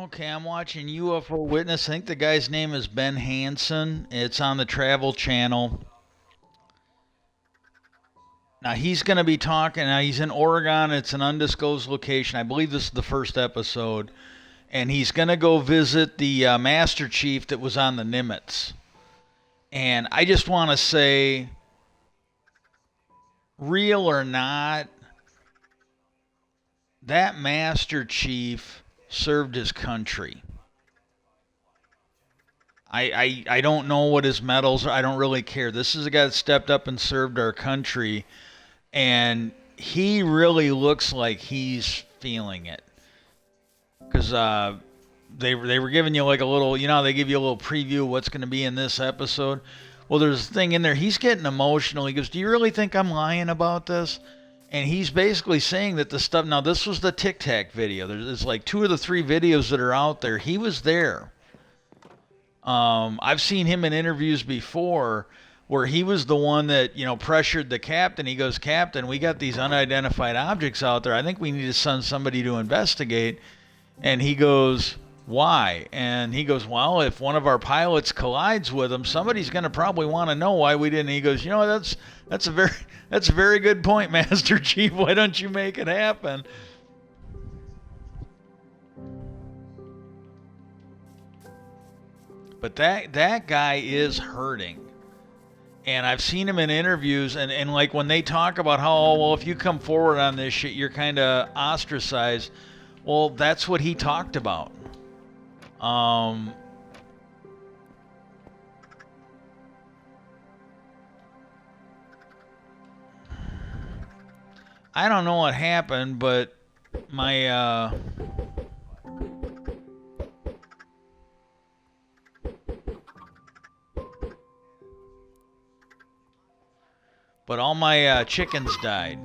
Okay, I'm watching UFO Witness. I think the guy's name is Ben Hansen. It's on the Travel Channel. Now he's going to be talking. Now he's in Oregon. It's an undisclosed location. I believe this is the first episode, and he's going to go visit the Master Chief that was on the Nimitz. And I just want to say, real or not, that Master Chief served his country. I don't know what his medals are. I don't really care. This is a guy that stepped up and served our country, and he really looks like he's feeling it. Because they were giving you like a little, they give you a little preview of what's going to be in this episode. Well, there's a thing in there. He's getting emotional. He goes, "Do you really think I'm lying about this?" And he's basically saying that the stuff. Now, this was the Tic Tac video. There's like two of the three videos that are out there. He was there. I've seen him in interviews before where he was the one that, pressured the captain. He goes, "Captain, we got these unidentified objects out there. I think we need to send somebody to investigate." And he goes, "Why?" And he goes, "Well, if one of our pilots collides with them, somebody's going to probably want to know why we didn't." He goes, that's a very good point, Master Chief. Why don't you make it happen?" But that guy is hurting. And I've seen him in interviews, and like when they talk about how, oh, well, if you come forward on this shit, you're kind of ostracized. Well, that's what he talked about. Um, I don't know what happened, but my all my chickens died.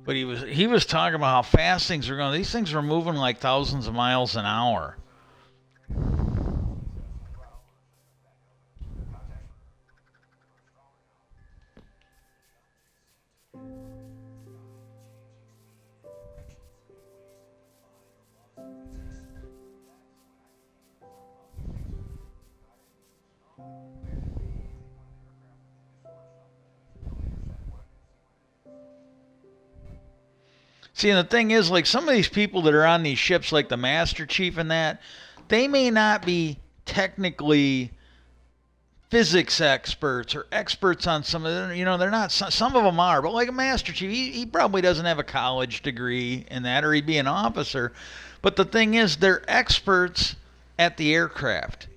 But he was talking about how fast things are going. These things are moving like thousands of miles an hour. See, and the thing is, like some of these people that are on these ships, like the Master Chief and that, they may not be technically physics experts or experts on some of them. They're not. Some of them are, but like a Master Chief, he probably doesn't have a college degree in that, or he'd be an officer. But the thing is, they're experts at the aircraft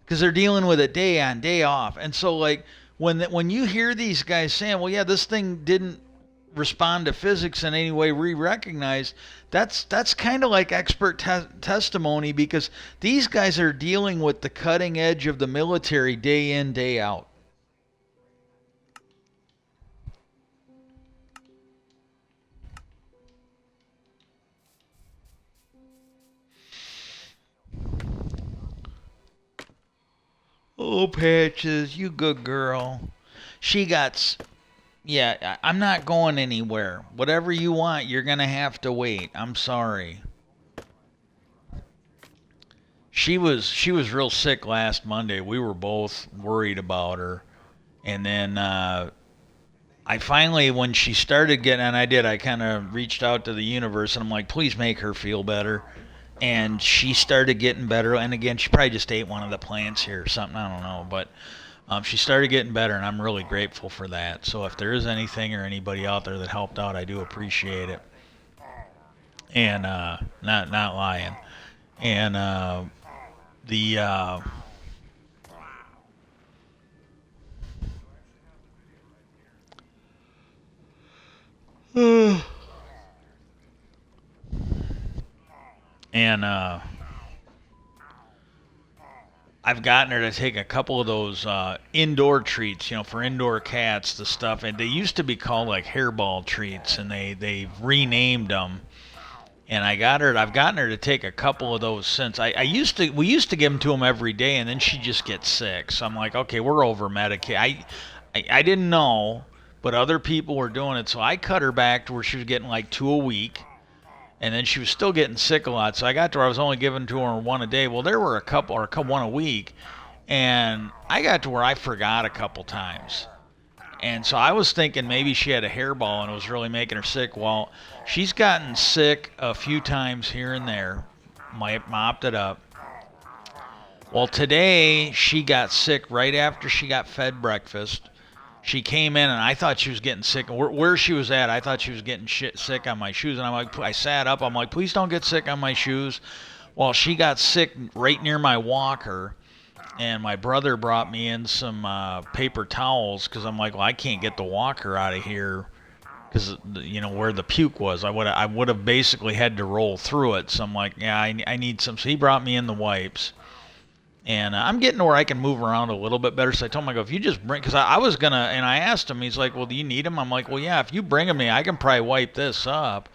because they're dealing with it day on, day off. And so, like when you hear these guys saying, "Well, yeah, this thing didn't respond to physics in any way we recognize," that's kind of like expert testimony because these guys are dealing with the cutting edge of the military day in, day out. Oh, Patches, you good girl. She got. Yeah, I'm not going anywhere. Whatever you want, you're going to have to wait. I'm sorry. She was real sick last Monday. We were both worried about her. And then I finally, when she started getting, and I kind of reached out to the universe and I'm like, please make her feel better. And she started getting better. And again, she probably just ate one of the plants here or something. I don't know. But she started getting better, and I'm really grateful for that. So if there is anything or anybody out there that helped out, I do appreciate it. And not lying. And the and I've gotten her to take a couple of those indoor treats, for indoor cats, the stuff. And they used to be called like hairball treats, and they've renamed them. And I've gotten her to take a couple of those since. We used to give them to them every day, and then she just gets sick. So I'm like, okay, we're over medicated. I didn't know, but other people were doing it, so I cut her back to where she was getting like two a week, and then she was still getting sick a lot. So I got to where I was only giving to her one a day. Well, there were a couple or a couple one a week, and I got to where I forgot a couple times. And so I was thinking maybe she had a hairball and it was really making her sick. Well, she's gotten sick a few times here and there. Mopped it up. Well, today she got sick right after she got fed breakfast. She came in and I thought she was getting sick. Where she was at, I thought she was getting sick on my shoes. And I sat up. I'm like, please don't get sick on my shoes. Well, she got sick right near my walker. And my brother brought me in some paper towels because I'm like, well, I can't get the walker out of here because where the puke was. I would have basically had to roll through it. So I'm like, yeah, I need some. So he brought me in the wipes, and I'm getting to where I can move around a little bit better. So I told him, I go, if you just bring, because I was gonna, and I asked him, he's like, well, do you need them? I'm like, well, yeah, if you bring them me, I can probably wipe this up.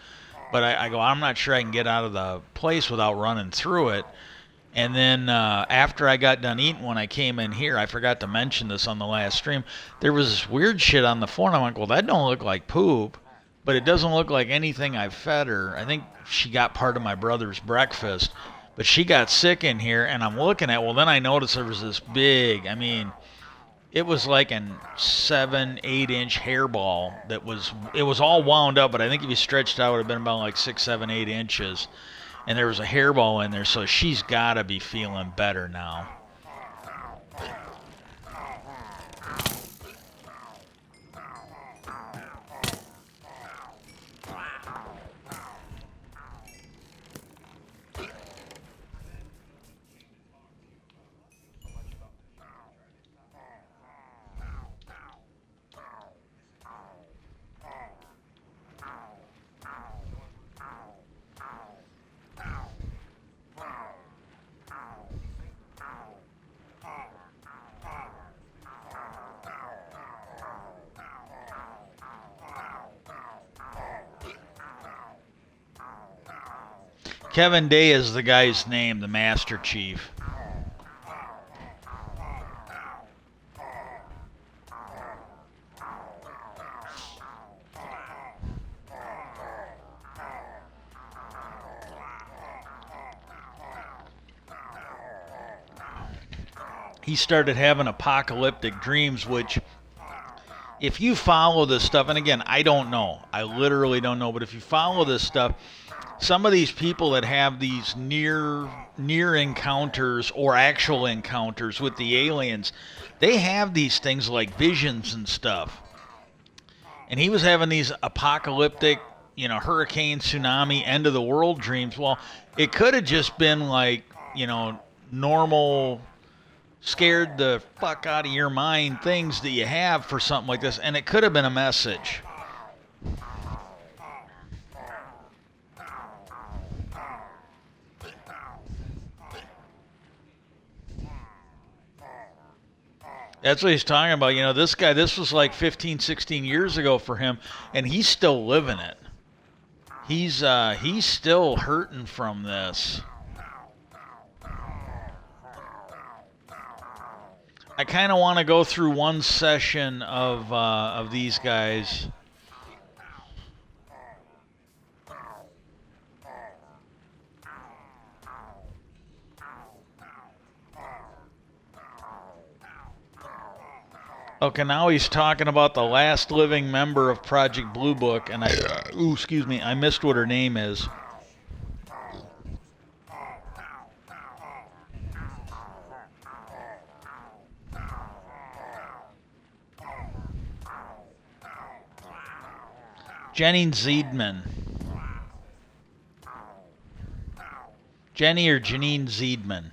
But I go, I'm not sure I can get out of the place without running through it. And then after I got done eating, when I came in here, I forgot to mention this on the last stream. There was this weird shit on the floor, and I'm like, well, that don't look like poop, but it doesn't look like anything I've fed her. I think she got part of my brother's breakfast, but she got sick in here, and I'm looking at, well, then I noticed there was this big, it was like a 7-8 inch hairball it was all wound up, but I think if you stretched out, it would have been about like 6, 7, 8 inches. And there was a hairball in there, so she's got to be feeling better now. Kevin Day is the guy's name, the Master Chief. He started having apocalyptic dreams, which, if you follow this stuff, and again, I don't know, I literally don't know, but if you follow this stuff, some of these people that have these near encounters or actual encounters with the aliens, they have these things like visions and stuff. And he was having these apocalyptic, hurricane, tsunami, end of the world dreams. Well, it could have just been like, normal scared the fuck out of your mind things that you have for something like this, and it could have been a message. That's what he's talking about. This guy, this was like 15, 16 years ago for him, and he's still living it. He's still hurting from this. I kind of want to go through one session of these guys. Okay, now he's talking about the last living member of Project Blue Book, and I missed what her name is. Jenny Ziedman. Jenny or Janine Ziedman.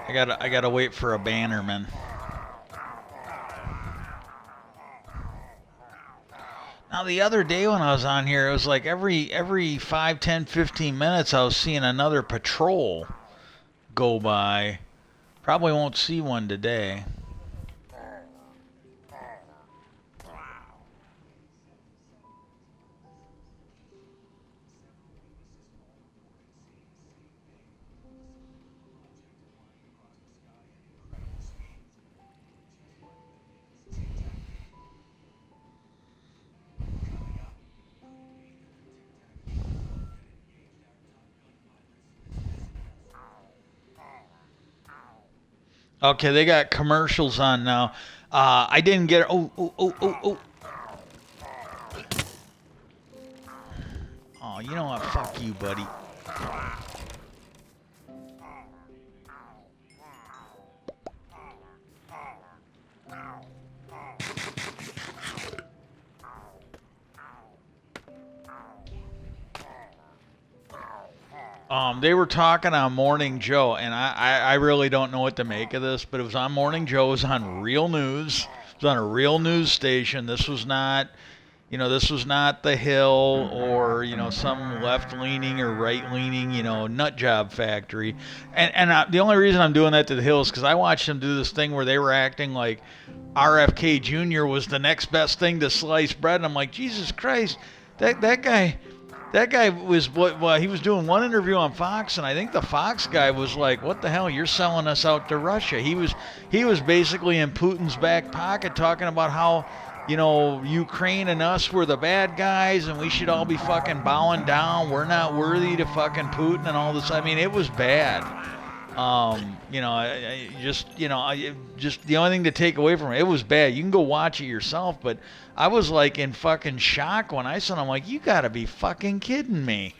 I gotta wait for a bannerman. Now the other day when I was on here, it was like every 5, 10, 15 minutes I was seeing another patrol go by. Probably won't see one today. Okay, they got commercials on now. I didn't get. Oh, oh, oh, oh, oh. Oh, you know what? Fuck you, buddy. They were talking on Morning Joe, and I really don't know what to make of this, but it was on Morning Joe. It was on real news. It was on a real news station. This was not, this was not The Hill or, some left-leaning or right-leaning, nut job factory. And the only reason I'm doing that to The Hill is because I watched them do this thing where they were acting like RFK Jr. was the next best thing to sliced bread. And I'm like, Jesus Christ, that guy. That guy was he was doing one interview on Fox, and I think the Fox guy was like, "What the hell? You're selling us out to Russia." He was basically in Putin's back pocket, talking about how, Ukraine and us were the bad guys, and we should all be fucking bowing down. We're not worthy to fucking Putin and all this. I mean, it was bad. Just the only thing to take away from it was bad. You can go watch it yourself, but I was like in fucking shock when I saw it. I'm like, you gotta be fucking kidding me.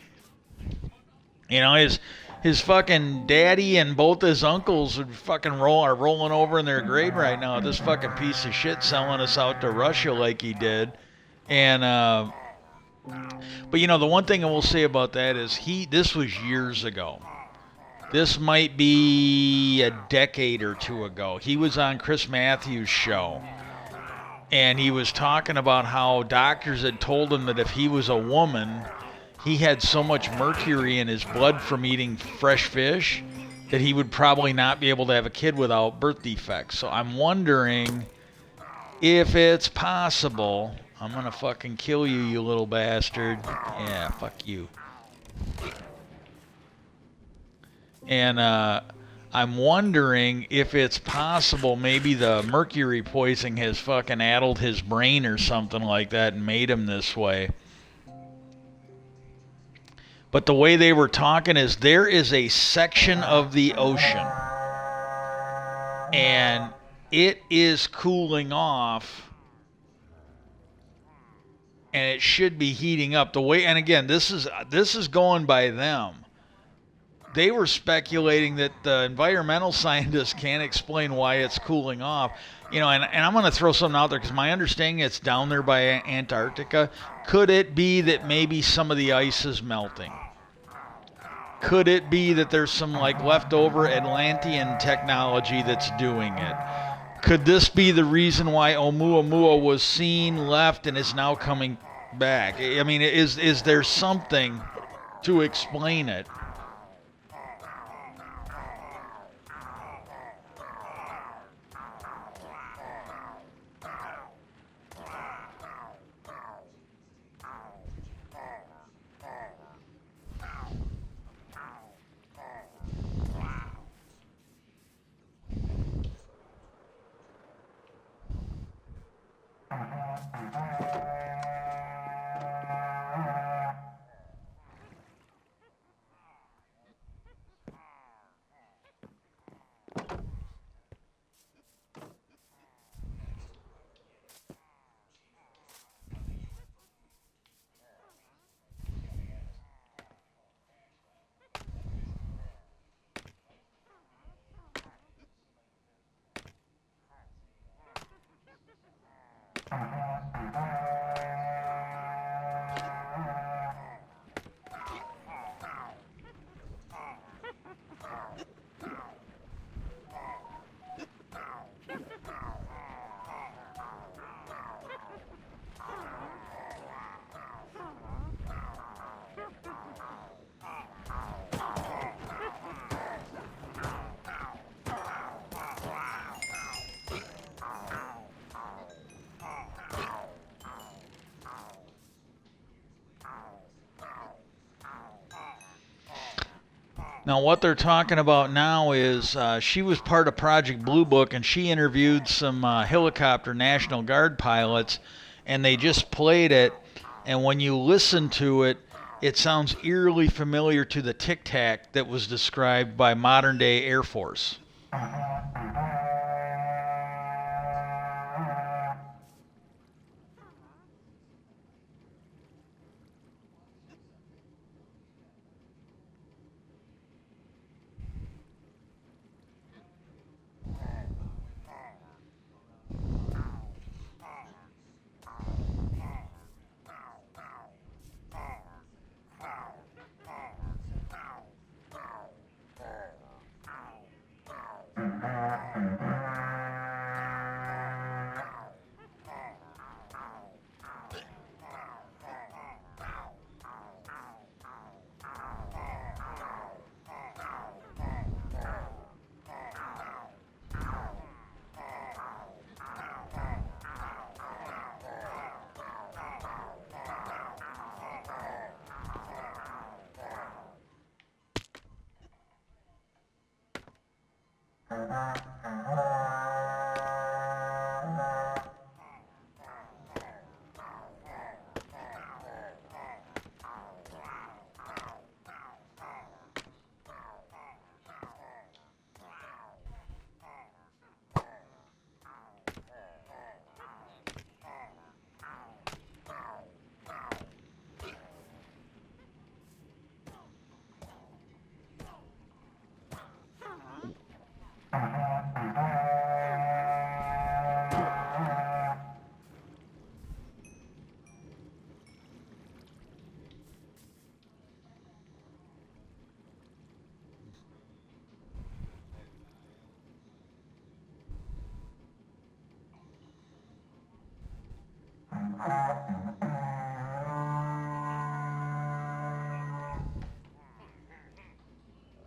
His fucking daddy and both his uncles would fucking are rolling over in their grave right now. This fucking piece of shit selling us out to Russia like he did. And but the one thing I will say about that is this was years ago. This might be a decade or two ago. He was on Chris Matthews' show, and he was talking about how doctors had told him that if he was a woman, he had so much mercury in his blood from eating fresh fish that he would probably not be able to have a kid without birth defects. So I'm wondering if it's possible. I'm going to fucking kill you, you little bastard. Yeah, fuck you. And I'm wondering if it's possible maybe the mercury poisoning has fucking addled his brain or something like that and made him this way. But the way they were talking is there is a section of the ocean and it is cooling off and it should be heating up. And again, this is going by them. They were speculating that the environmental scientists can't explain why it's cooling off. And I'm going to throw something out there because my understanding it's down there by Antarctica. Could it be that maybe some of the ice is melting? Could it be that there's some leftover Atlantean technology that's doing it? Could this be the reason why Oumuamua was seen, left, and is now coming back? I mean, is there something to explain it? Now, what they're talking about now is she was part of Project Blue Book, and she interviewed some helicopter National Guard pilots, and they just played it. And when you listen to it, it sounds eerily familiar to the tic tac that was described by modern day Air Force.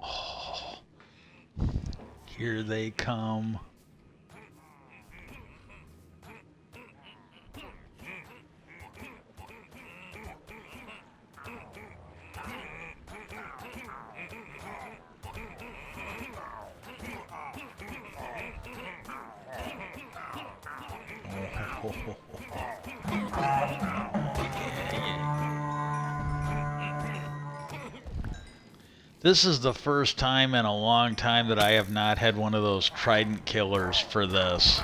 Oh, here they come. This is the first time in a long time that I have not had one of those trident killers for this.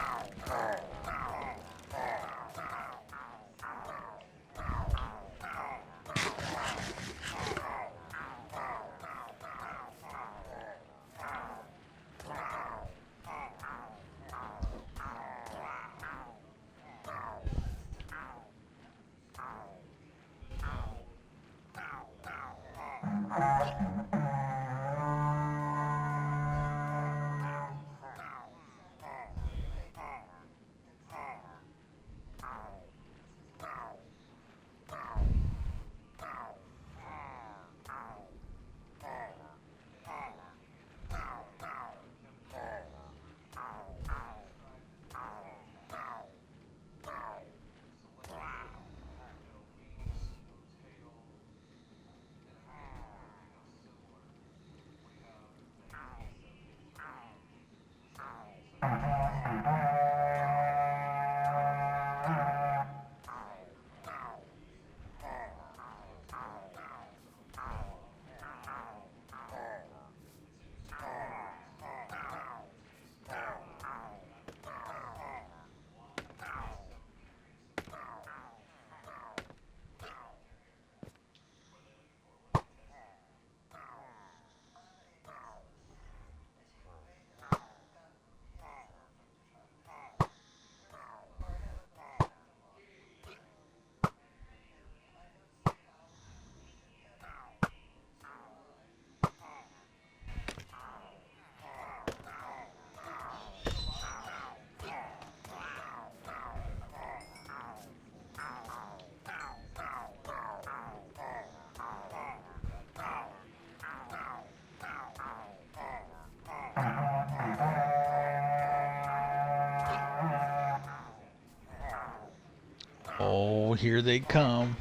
Oh, here they come.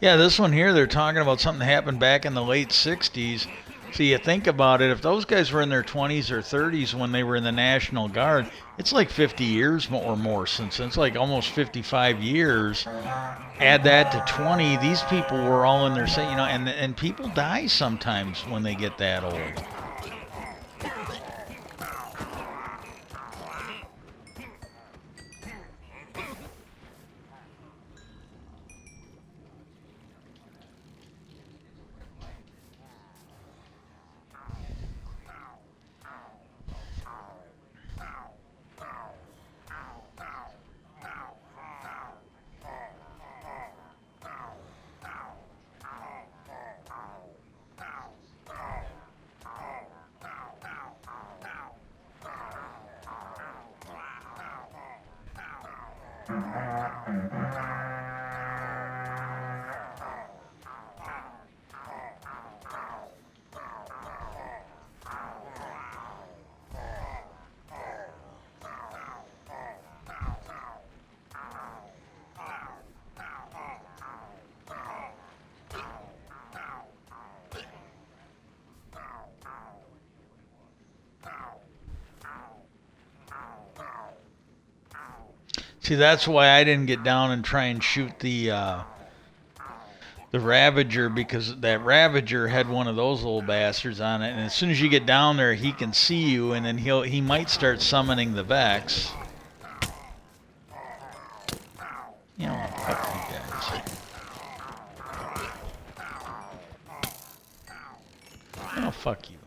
Yeah, this one here, they're talking about something that happened back in the late 60s. So you think about it, if those guys were in their 20s or 30s when they were in the National Guard, it's like 50 years or more since. It's like almost 55 years. Add that to 20, these people were all in their, and people die sometimes when they get that old. See, that's why I didn't get down and try and shoot the Ravager, because that Ravager had one of those little bastards on it, and as soon as you get down there, he can see you, and then he might start summoning the Vex. You know, fuck you guys. Oh, fuck you.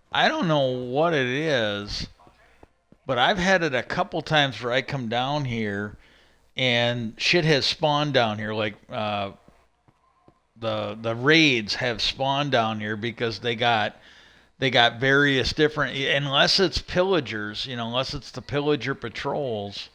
I don't know what it is, but I've had it a couple times where I come down here and shit has spawned down here. Like the raids have spawned down here because they got various different, unless it's pillagers, unless it's the pillager patrols.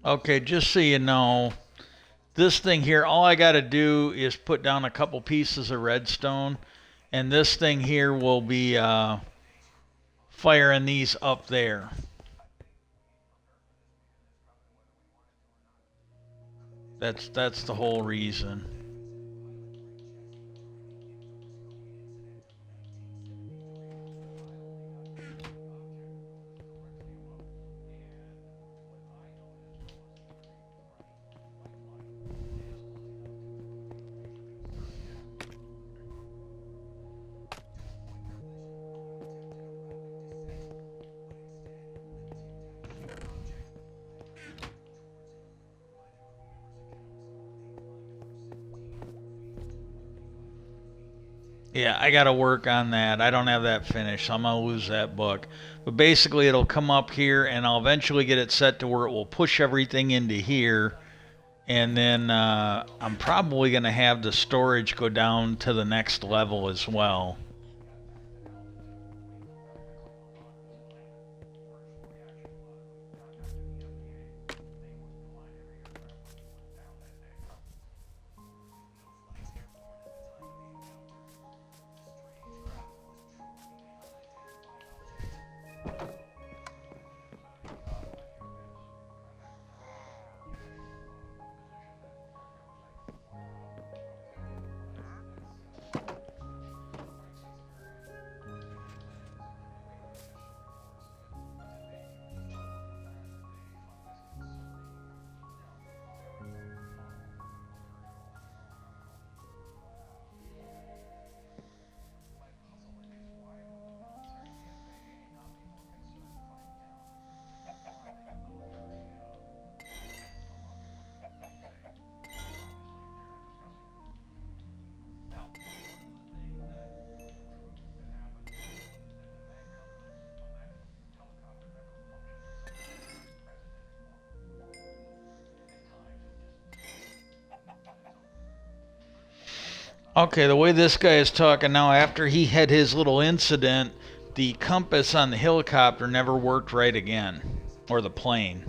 Okay, just so you know, this thing here, all I got to do is put down a couple pieces of redstone, and this thing here will be firing these up there. That's the whole reason. Yeah, I got to work on that. I don't have that finished, so I'm going to lose that book. But basically, it'll come up here, and I'll eventually get it set to where it will push everything into here. And then I'm probably going to have the storage go down to the next level as well. Okay, the way this guy is talking now, after he had his little incident, the compass on the helicopter never worked right again, or the plane.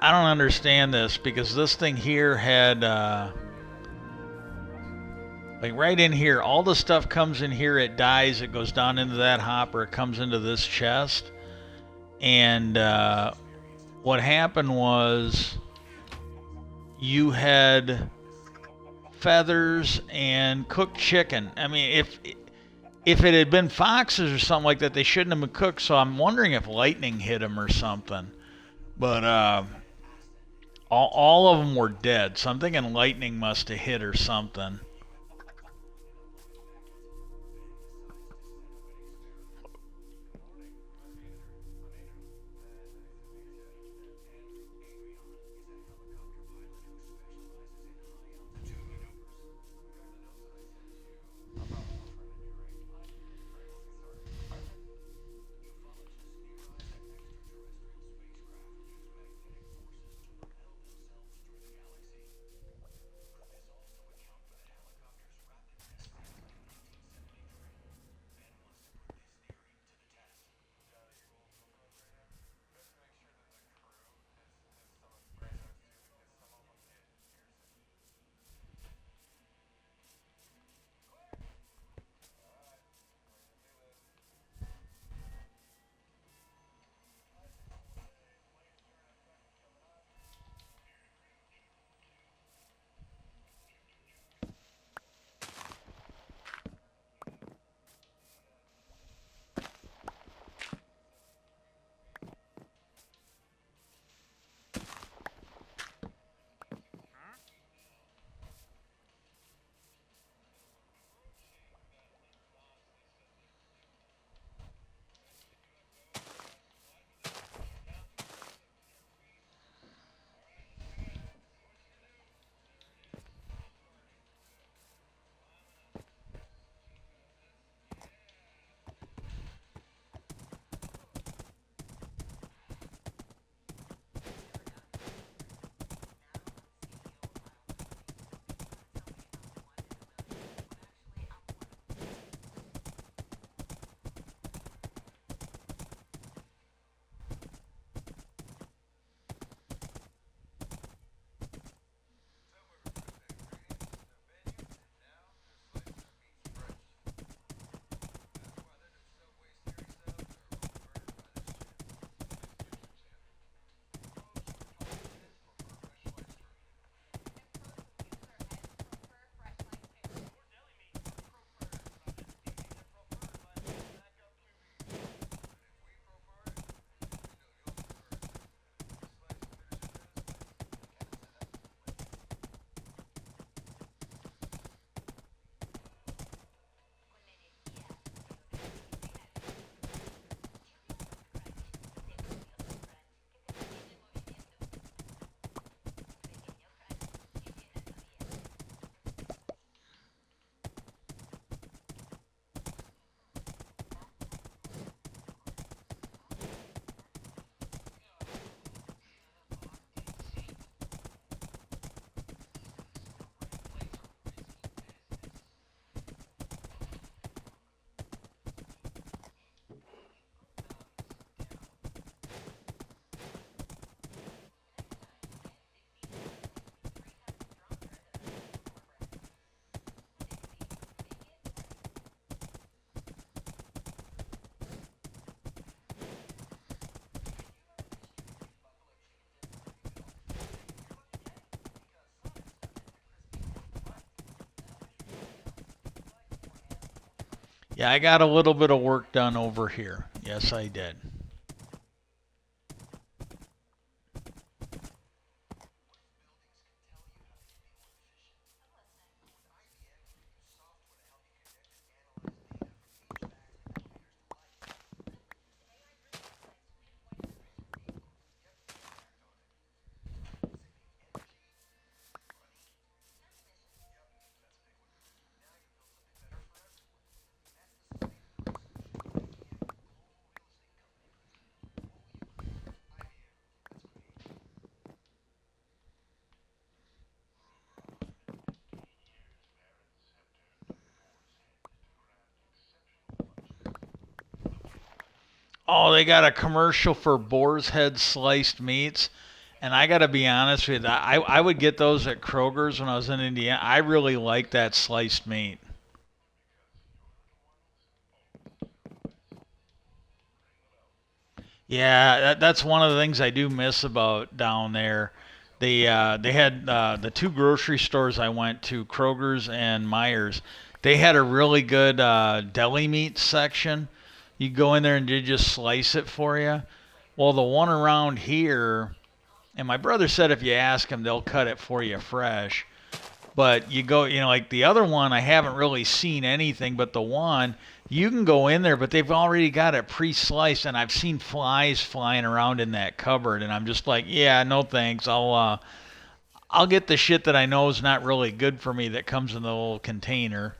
I don't understand this because this thing here had like right in here, all the stuff comes in here, it dies, it goes down into that hopper, it comes into this chest. And what happened was you had feathers and cooked chicken. I mean, if it had been foxes or something like that, they shouldn't have been cooked. So I'm wondering if lightning hit them or something. But all of them were dead. So I'm thinking lightning must have hit or something. Yeah, I got a little bit of work done over here. Yes, I did. Oh, they got a commercial for boar's head sliced meats. And I got to be honest with you, I would get those at Kroger's when I was in Indiana. I really like that sliced meat. Yeah, that's one of the things I do miss about down there. They had the two grocery stores I went to, Kroger's and Myers. They had a really good deli meat section. You go in there and they just slice it for you. Well, the one around here, and my brother said if you ask them, they'll cut it for you fresh. But you go, like the other one, I haven't really seen anything, but the one, you can go in there, but they've already got it pre sliced, and I've seen flies flying around in that cupboard, and I'm just like, yeah, no thanks. I'll get the shit that I know is not really good for me that comes in the little container.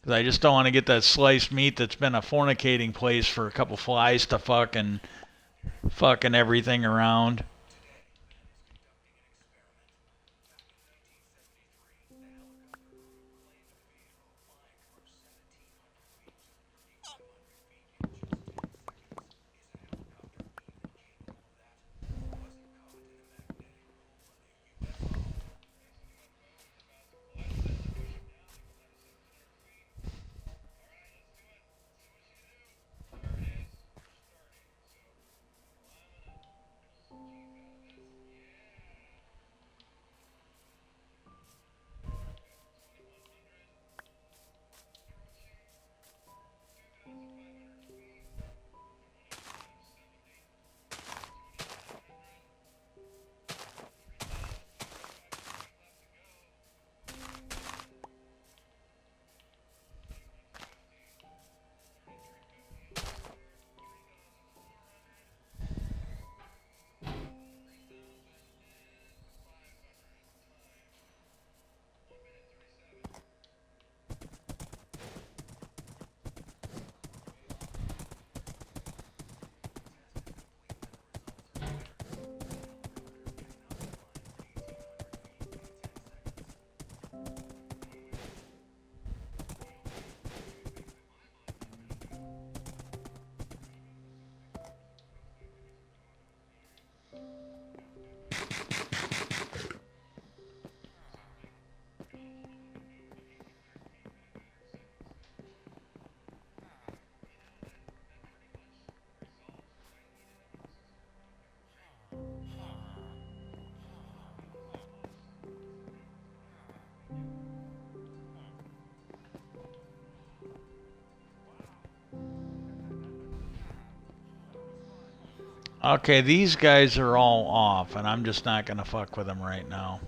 'Cause I just don't want to get that sliced meat that's been a fornicating place for a couple flies to fucking everything around. Okay, these guys are all off, and I'm just not gonna fuck with them right now.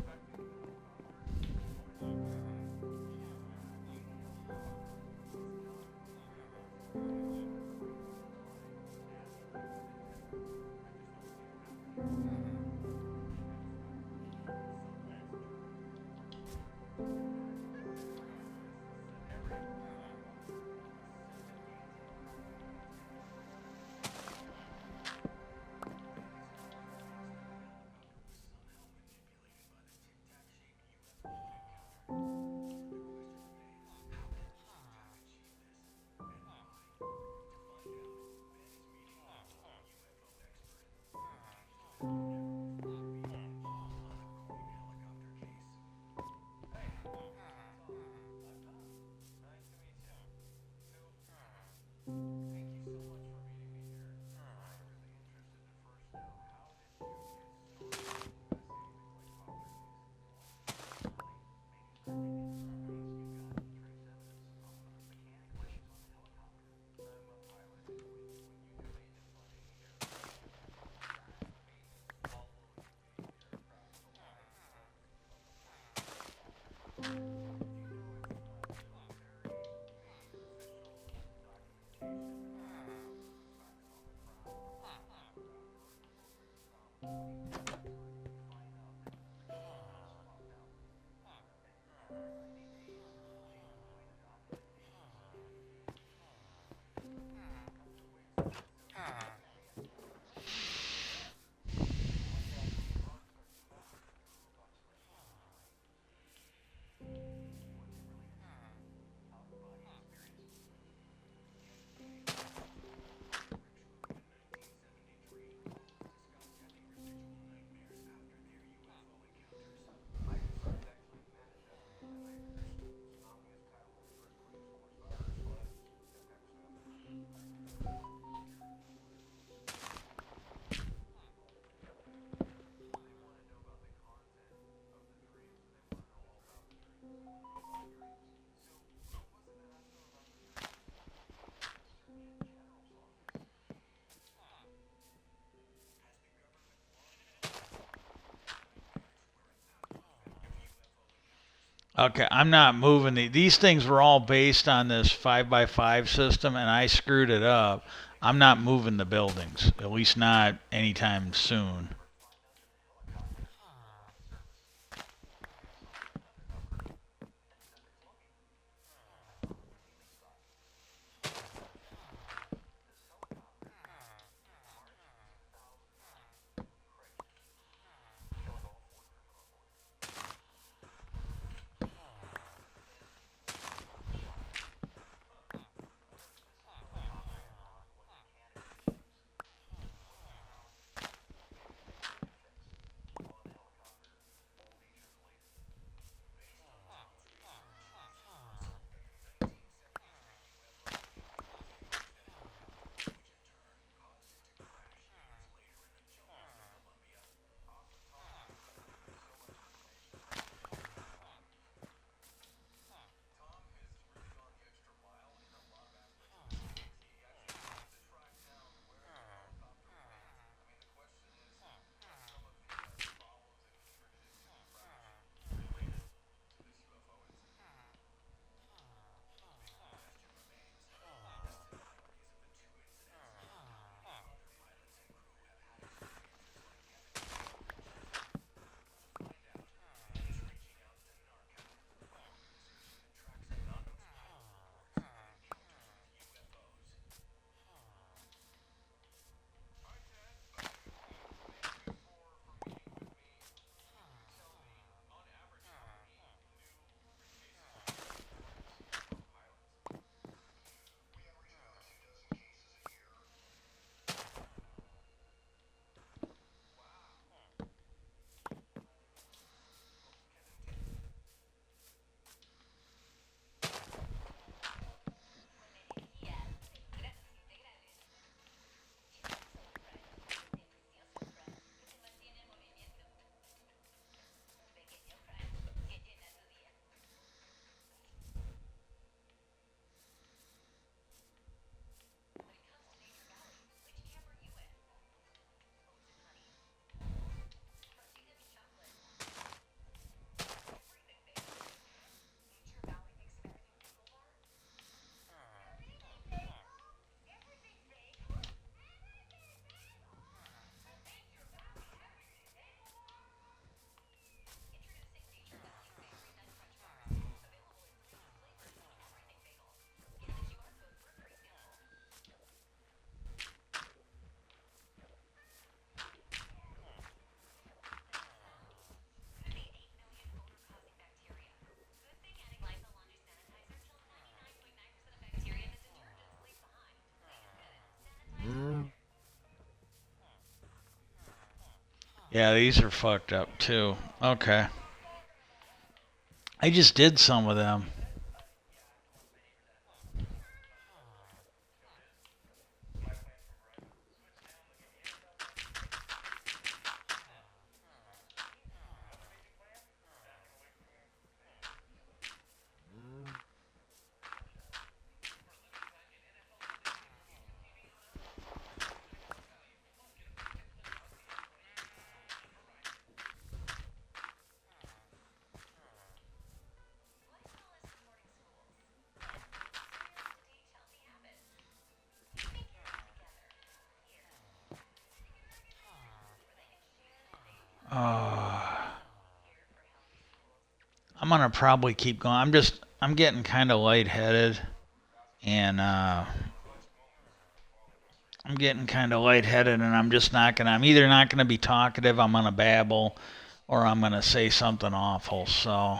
Okay, I'm not moving these things were all based on this 5x5 system, and I screwed it up. I'm not moving the buildings, at least not anytime soon. Yeah, these are fucked up too. Okay. I just did some of them. Uh, I'm gonna probably keep going. I'm getting kind of lightheaded, and I'm getting kind of lightheaded, and I'm just not gonna. I'm either not gonna be talkative. I'm gonna babble, or I'm gonna say something awful. So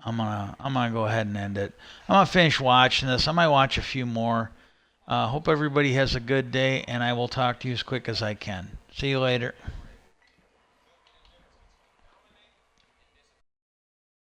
I'm gonna go ahead and end it. I'm gonna finish watching this. I might watch a few more. Hope everybody has a good day, and I will talk to you as quick as I can. See you later.